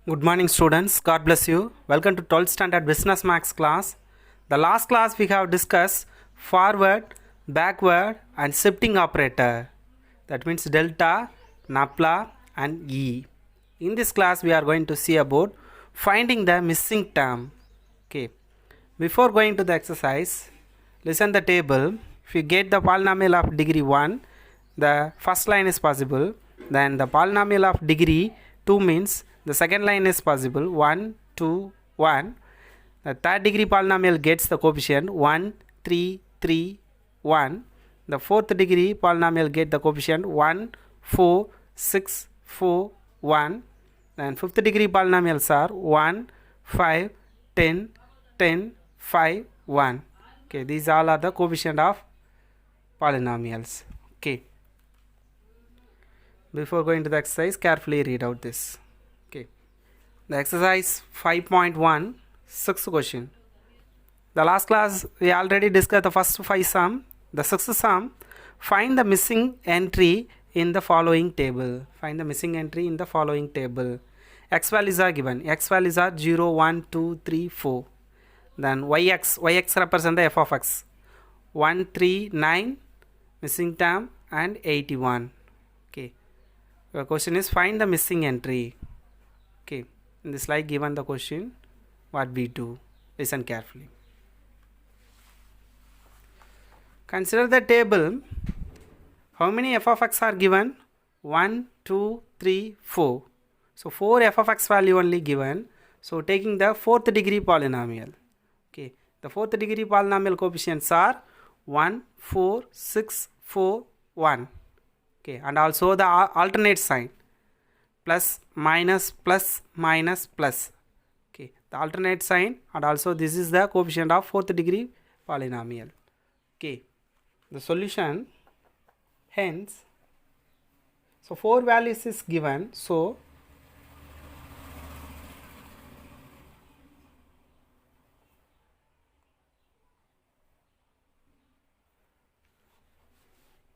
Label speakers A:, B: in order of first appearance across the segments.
A: Good morning, students. God bless you. Welcome to 12th standard business max class. The last class we have discussed forward, backward and shifting operator. That means delta, nabla and E. In this class we are going to see about finding the missing term. Okay. Before going to the exercise, listen the table. If you get the polynomial of degree 1, the first line is possible. Then the polynomial of degree 2 means the second line is possible 1, 2, 1. The third degree polynomial gets the coefficient 1, 3, 3, 1. The fourth degree polynomial get the coefficient 1, 4, 6, 4, 1. Then fifth degree polynomials are 1, 5, 10, 10, 5, 1. Okay, these all are the coefficient of polynomials. Okay. Before going to the exercise, carefully read out this. Okay. The exercise 5.1, sixth question. The last class we already discussed the first 5 sum. The sixth sum, find the missing entry in the following table. Find the missing entry in the following table. X values are given. X values are 0, 1, 2, 3, 4. Then yx represent the f of x. 1, 3, 9, missing term and 81. Okay. The question is find the missing entry. Okay. In the slide given the question, what we do. Listen carefully. Consider the table. How many f of x are given? 1, 2, 3, 4. So 4 f of x value only given. So taking the fourth degree polynomial. Okay. The fourth degree polynomial coefficients are 1, 4, 6, 4, 1. Okay. And also the alternate sign. Plus, minus, plus, minus, plus. Okay. The alternate sign and also this is the coefficient of fourth degree polynomial. Okay. The solution, hence, so 4 values is given. So,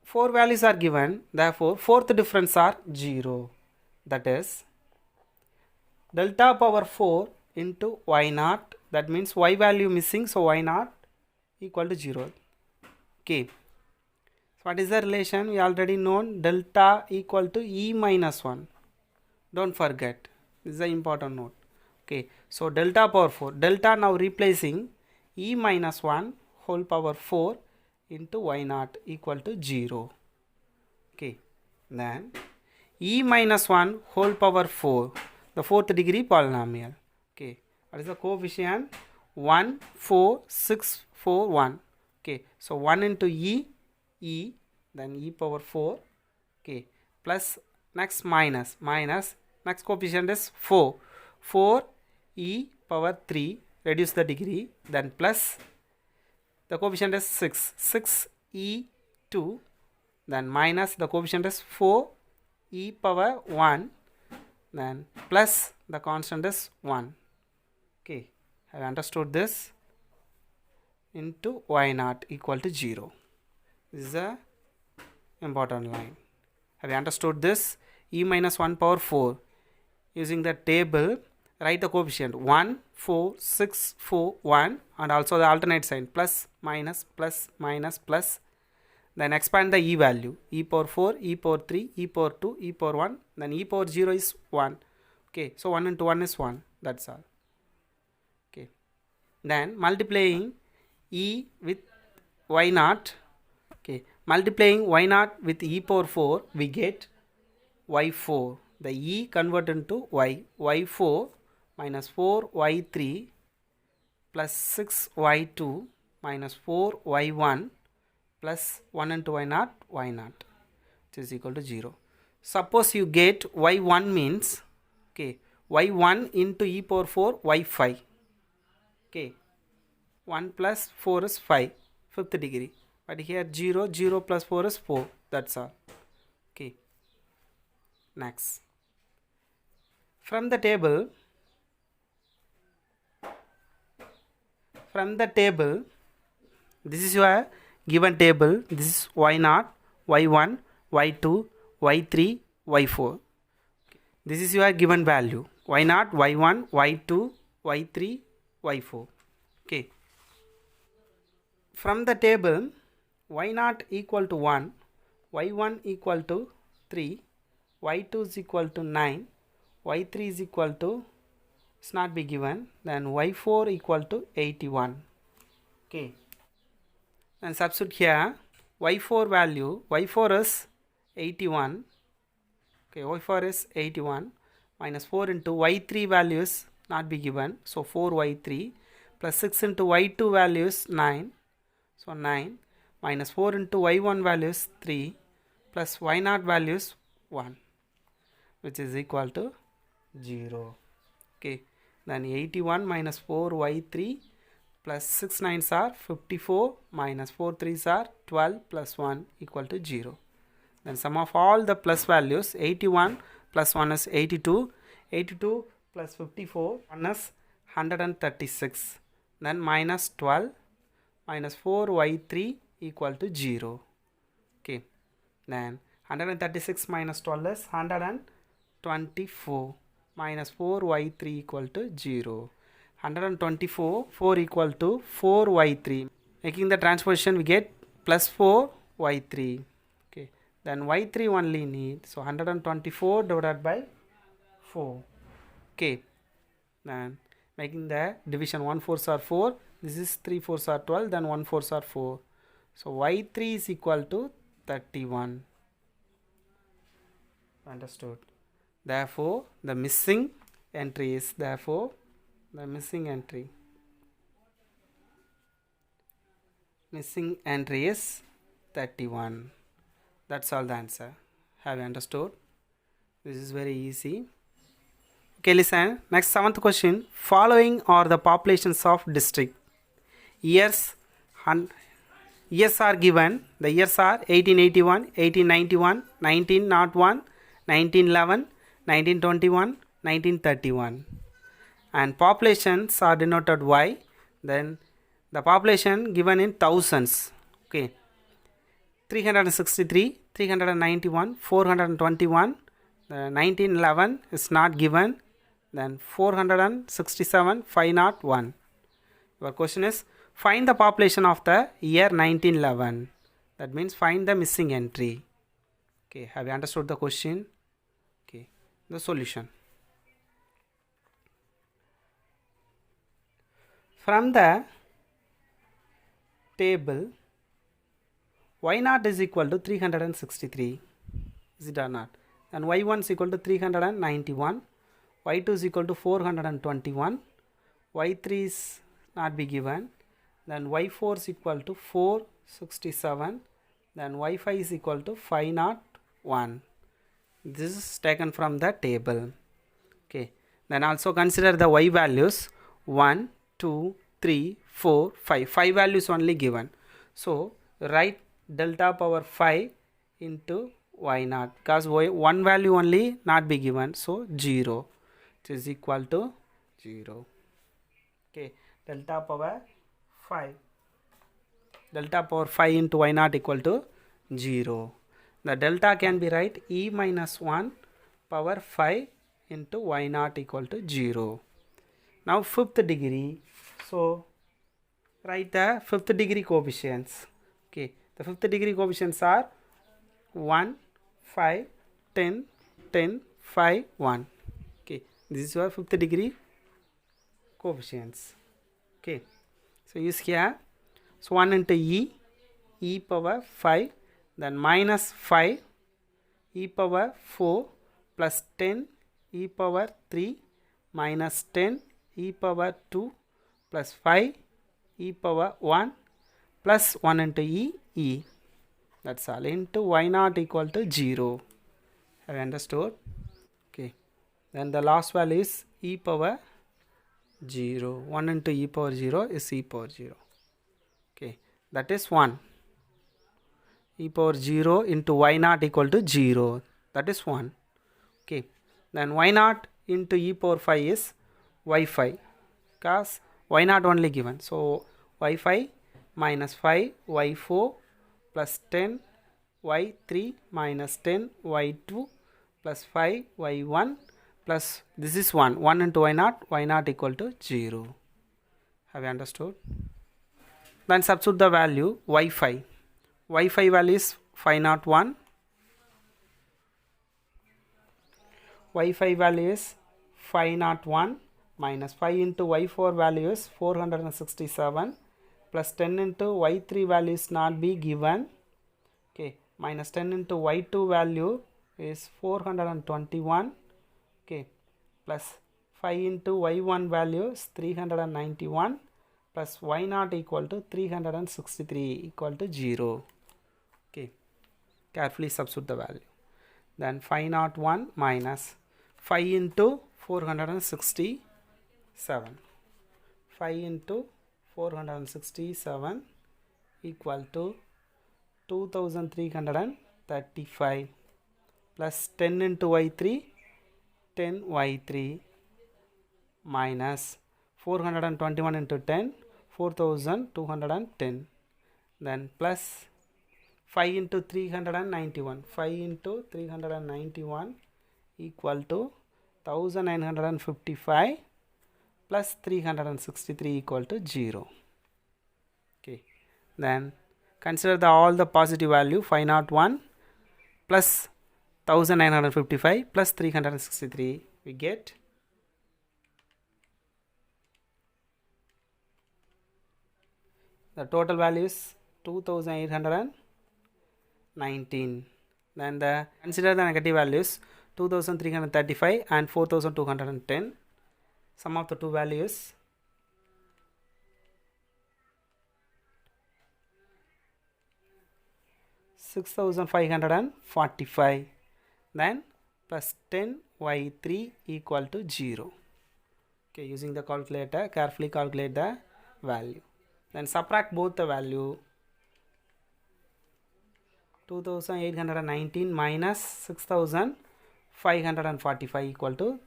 A: four values are given, therefore fourth difference are 0. That is delta power 4 into y naught. That means y value missing, so y naught equal to 0. Okay. So what is the relation? We already known delta equal to e minus 1. Don't forget. This is an important note. Okay. So delta power 4. Delta now replacing e minus 1 whole power 4 into y naught equal to 0. Okay. Then e minus 1 whole power 4. The fourth degree polynomial. Okay. What is the coefficient? 1, 4, 6, 4, 1. Okay. So 1 into e, then e power 4. Okay. Plus, next minus, next coefficient is 4. 4 e power 3, reduce the degree, then plus, the coefficient is 6. 6 e 2, then minus, the coefficient is 4 e power 1, then plus, the constant is 1. Okay. Have you understood this? Into y naught equal to 0. This is a important line. Have you understood this? E minus 1 power 4. Using the table, write the coefficient 1, 4, 6, 4, 1 and also the alternate sign plus, minus, plus, minus, plus. Then expand the e value. E power 4, e power 3, e power 2, e power 1. Then e power 0 is 1. Okay. So 1 into 1 is 1. That's all. Okay. Then multiplying e with y naught. Okay. Multiplying y naught with e power 4, we get y4. The e converted into y. y4 minus 4y3 plus 6y2 minus 4y1 plus 1 into y naught, which is equal to 0. Suppose you get y1 means, okay, y1 into e power 4, y5. Okay. 1 plus 4 is 5, fifth degree. But here 0, 0 plus 4 is 4. That's all. Okay. Next. From the table, this is your given table. This is y naught, y1, y2, y3, y4. This is your given value y0, y1, y2, y3, y4. Okay. From the table, y0 equal to 1, y1 equal to 3, y2 is equal to 9, y3 is equal to, it's not be given, then y4 equal to 81. Okay. And substitute here, y4 value, y4 is 81. Okay, y4 is 81 minus 4 into y3 values not be given, so 4y3 plus 6 into y2 values 9, so 9 minus 4 into y1 values 3 plus y0 values 1, which is equal to 0. Okay, then 81 minus 4y3 plus 6 9s are 54 minus 4 3s are 12 plus 1 equal to 0. Then sum of all the plus values, 81 plus 1 is 82, 82 plus 54, 1 is 136, then minus 12 minus 4y3 equal to 0. Okay, then 136 minus 12 is 124 minus 4y3 equal to 0. 124, 4 equal to 4y3. Making the transposition, we get plus 4y3. Okay, then y3 only need, so 124 divided by 4. Okay, then making the division, 1 4s are 4, this is 3 4s are 12, then 1 4s are 4. So y3 is equal to 31. Understood? Therefore, the missing entry is, therefore, the missing entry is 31. That's all the answer. Have you understood? This is very easy. Okay, listen. Next, 7th question. Following are the populations of district. Years are given. The years are 1881, 1891, 1901, 1911, 1921, 1931. And populations are denoted Y. Then the population given in thousands. Okay, 363, 391, 421, 1911 is not given, then 467, 501. Your question is, find the population of the year 1911. That means find the missing entry. Okay, have you understood the question? Okay, the solution. From the table, y0 is equal to 363. Is it or not? And y1 is equal to 391. y2 is equal to 421. y3 is not be given. Then y4 is equal to 467. Then y5 is equal to 501. This is taken from the table. Okay. Then also consider the y values. 1, 2, 3, 4, 5. 5 values only given. So write delta power 5 into y0, because one value only not be given, so 0, which is equal to 0. Okay, delta power 5 into y0 equal to 0. The delta can be write e minus 1 power 5 into y0 equal to 0. Now 5th degree, so write the 5th degree coefficients. Okay, the 5th degree coefficients are 1, 5, 10, 10, 5, 1. Okay, this is your 5th degree coefficients. Okay, so use here, so 1 into e power 5, then minus 5, e power 4, plus 10, e power 3, minus 10, e power 2, plus 5, e power 1, plus 1 into e. That's all, into y0 equal to 0. Have you understood? Okay, then the last value is e power 0. 1 into e power 0 is e power 0. Okay, that is 1. E power 0 into y0 equal to 0. That is 1. Okay, then y0 into e power 5 is y5, because y0 only given. So y5 minus 5 y4 plus 10 y3 minus 10 y2 plus 5 y1 plus this is 1. 1 into y naught equal to 0. Have you understood? Then substitute the value y5. y5 value is 501. y5 value is 501 minus 5 into y4 value is 467 plus 10 into y3 value is not be given. Okay, minus 10 into y2 value is 421. Okay, plus 5 into y1 value is 391 plus y naught equal to 363 equal to 0. Okay, carefully substitute the value. Then 501 minus 5 into 467. 5 into 467 equal to 2335 plus 10 into y3, 10 y3 minus 421 into 10, 4210. Then plus 5 into 391. 5 into 391 equal to 1955 plus 363 equal to 0. Okay. Then consider all the positive value 501 plus 1955 plus 363. We get the total value is 2819. Then consider the negative values 2335 and 4210. Sum of the two values $6,545. Then plus 10 y3 equal to 0. Okay, using the calculator, carefully calculate the value. Then subtract both the value. 2819 minus 6545 equal to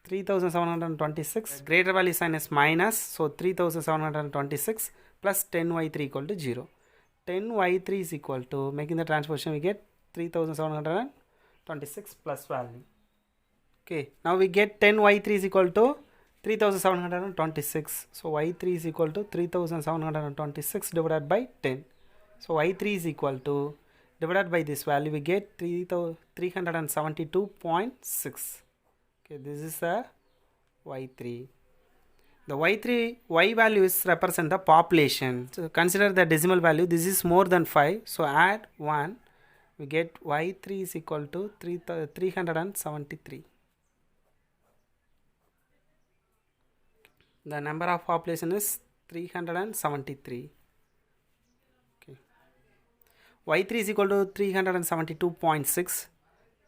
A: 3726. Greater value sign is minus, so 3726 plus 10y3 equal to 0. 10y3 is equal to, making the transposition, we get 3726 plus value. Okay, now we get 10y3 is equal to 3726. So y3 is equal to 3726 divided by 10. So y3 is equal to, divided by this value, we get 372.6. Okay, this is a y3. The y value is represent the population. So consider the decimal value. This is more than 5. So add 1. We get y3 is equal to 373. The number of population is 373. Okay. y3 is equal to 372.6.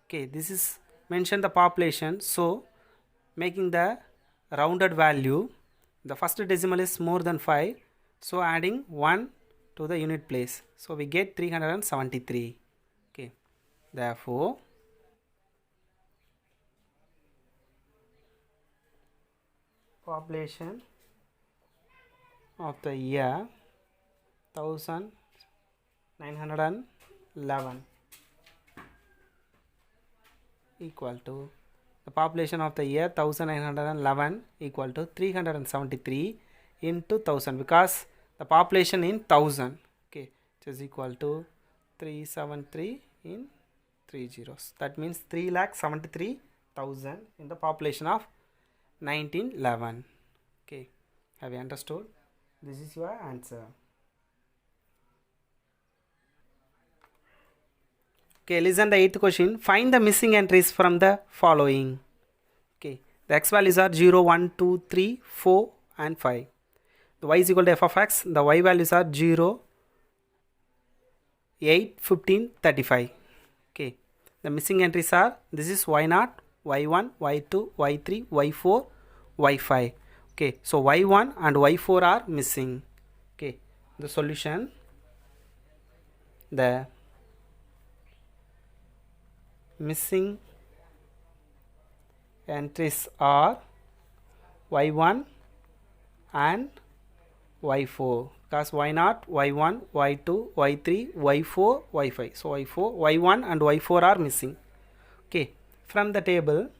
A: Okay, this is mention the population. So making the rounded value, the first decimal is more than 5. So adding 1 to the unit place. So we get 373. Okay. Therefore, population of the year 1911 equal to, the population of the year 1911 equal to 373 into 1000, because the population in 1000, okay, which is equal to 373 in 3 zeros. That means 3,73,000 in the population of 1911. Okay, have you understood? This is your answer. Okay, listen the 8th question. Find the missing entries from the following. Okay, the x values are 0, 1, 2, 3, 4 and 5. The y is equal to f of x. The y values are 0, 8, 15, 35. Okay, the missing entries are, this is y0, y1, y2, y3, y4, y5. Okay, so y1 and y4 are missing. Okay, the solution, the missing entries are y1 and y4, because y0, y1, y2, y3, y4, y5. So y1 and y4 are missing. Okay, from the table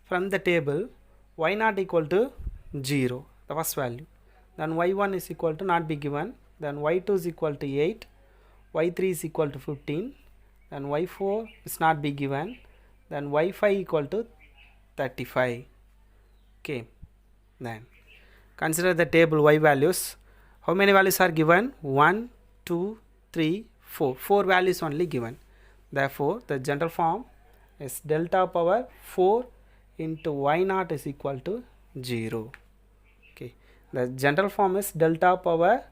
A: from the table y naught equal to 0, the first value, then y1 is equal to not be given, then y2 is equal to 8, y3 is equal to 15, then y4 is not be given, then y5 equal to 35. Okay, then consider the table y values. How many values are given? 1, 2, 3, 4. 4 values only given. Therefore, the general form is delta power 4 into y naught is equal to 0. Okay, the general form is delta power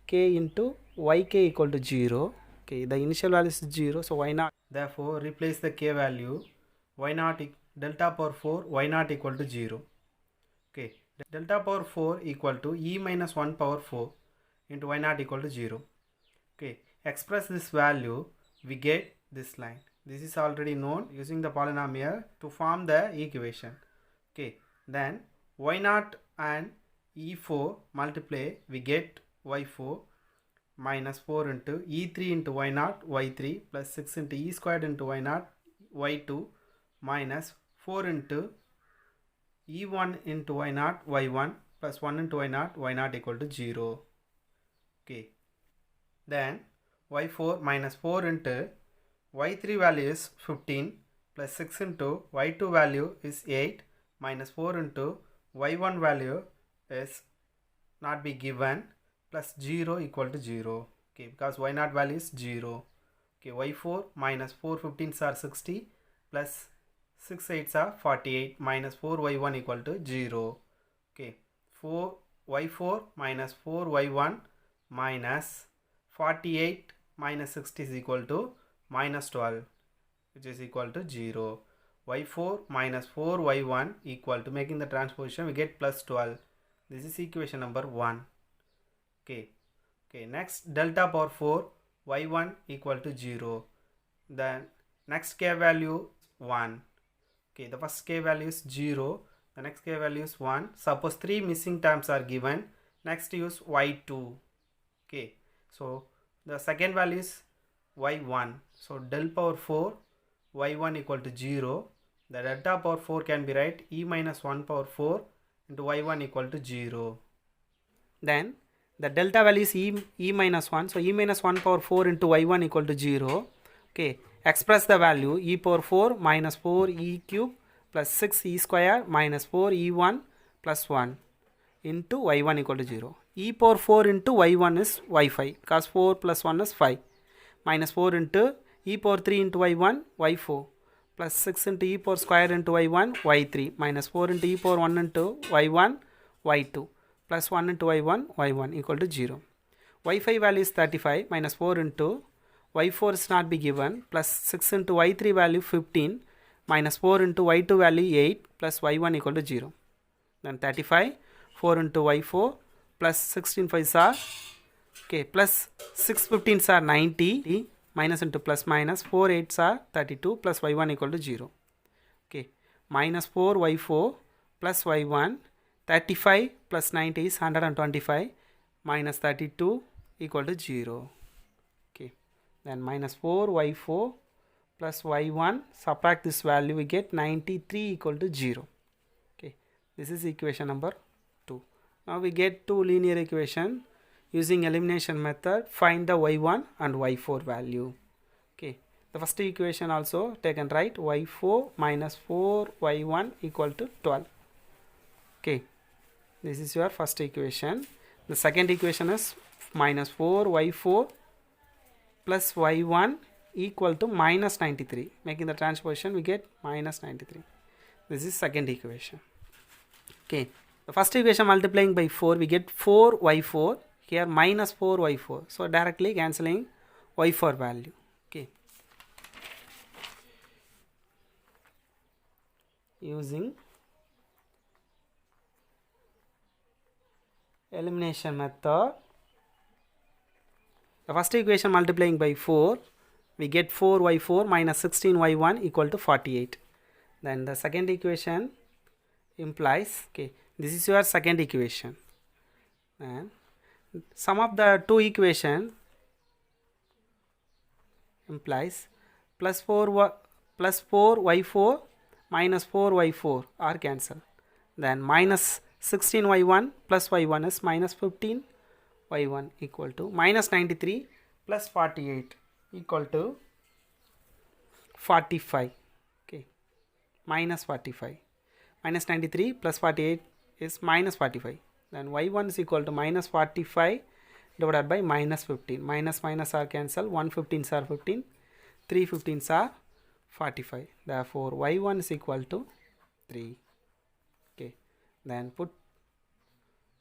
A: k into yk equal to 0. Okay, the initial value is 0, so y naught. Therefore, replace the k value. Y naught delta power 4 y naught equal to 0. Okay, delta power 4 equal to e minus 1 power 4 into y naught equal to 0. Okay, express this value, we get this line. This is already known using the polynomial to form the equation. Okay, then y naught and e4 multiply, we get y4 minus 4 into e3 into y naught y3 plus 6 into e squared into y naught y2 minus 4 into e1 into y naught y1 plus 1 into y naught equal to 0. Okay, then y4 minus 4 into y3 value is 15 plus 6 into y2 value is 8 minus 4 into y1 value is not be given plus 0 equal to 0. Okay, because y naught value is 0. Okay, y4 minus 4 15s are 60 plus 6 8s are 48 minus 4 y1 equal to 0. Okay, y4 minus 4 y1 minus 48 minus 60 is equal to minus 12, which is equal to 0. y4 minus 4 y1 equal to, making the transposition, we get plus 12. This is equation number 1. Okay, next delta power 4 y1 equal to 0. Then next k value 1. Okay, the first k value is 0, the next k value is 1. Suppose 3 missing terms are given, next use y2. Okay, so the second value is y1, so del power 4 y1 equal to 0. The delta power 4 can be write e minus 1 power 4 into y1 equal to 0. Then the delta value is e minus 1, so e minus 1 power 4 into y1 equal to 0. Okay, express the value e power 4 minus 4 e cube plus 6 e square minus 4 e1 plus 1 into y1 equal to 0. E power 4 into y1 is y5, because 4 plus 1 is 5, minus 4 into e power 3 into y1 y4 plus 6 into e power square into y1 y3 minus 4 into e power 1 into y1 y2 plus 1 into y1 equal to 0. y5 value is 35 minus 4 into y4 is not be given plus 6 into y3 value 15 minus 4 into y2 value 8 plus y1 equal to 0. Then 35 4 into y4 plus 16 5s are, okay, plus 6 15s are 90 minus into plus minus 4 8s are 32 plus y1 equal to 0. Okay, minus 4 y4 plus y1, 35 plus 90 is 125 minus 32 equal to 0. Okay, then minus 4 y4 plus y1, subtract this value, we get 93 equal to 0. Okay, this is equation number 2. Now we get two linear equation. Using elimination method, find the y1 and y4 value. Okay, the first equation also taken right, y4 minus 4 y1 equal to 12. Okay, this is your first equation. The second equation is minus 4 y4 plus y1 equal to minus 93. Making the transposition, we get minus 93. This is second equation. Okay, the first equation multiplying by 4, we get 4 y4. Here minus 4 y4, so directly cancelling y4 value. Okay, using elimination method, the first equation multiplying by 4, we get 4 y4 minus 16 y1 equal to 48. Then the second equation implies, okay, this is your second equation, and sum of the two equation implies plus 4 y4 minus 4y4 are cancelled. Then minus 16y1 plus y1 is minus 15y1 equal to minus 93 plus 48 equal to 45. Okay, minus 45. Minus 93 plus 48 is minus 45. Then y1 is equal to minus 45 divided by minus 15. Minus minus are cancelled. 1 15s are 15. 3 15s are 45. Therefore y1 is equal to 3. Okay, then put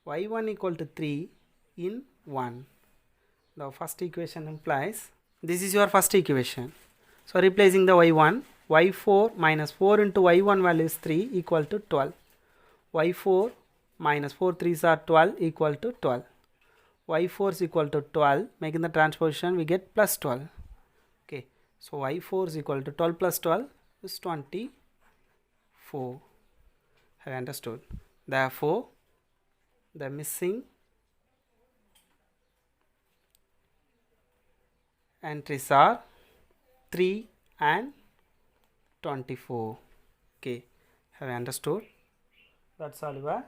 A: y1 equal to 3 in 1. The first equation implies this is your first equation. So replacing the y1, y4 minus 4 into y1 value is 3 equal to 12. y4 minus 4 3s are 12 equal to 12. y4 is equal to 12. Making the transposition, we get plus 12. Okay, so y4 is equal to 12 plus 12 is 24. Have you understood? Therefore, the missing entries are 3 and 24. Okay, have you understood? That's all your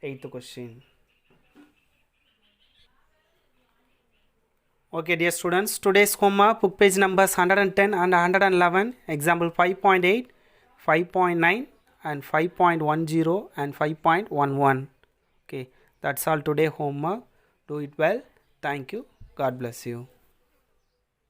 A: 8th question. Okay, dear students, today's homework, book page numbers 110 and 111, example 5.8, 5.9 and 5.10 and 5.11. Okay, that's all today homework. Do it well. Thank you. God bless you.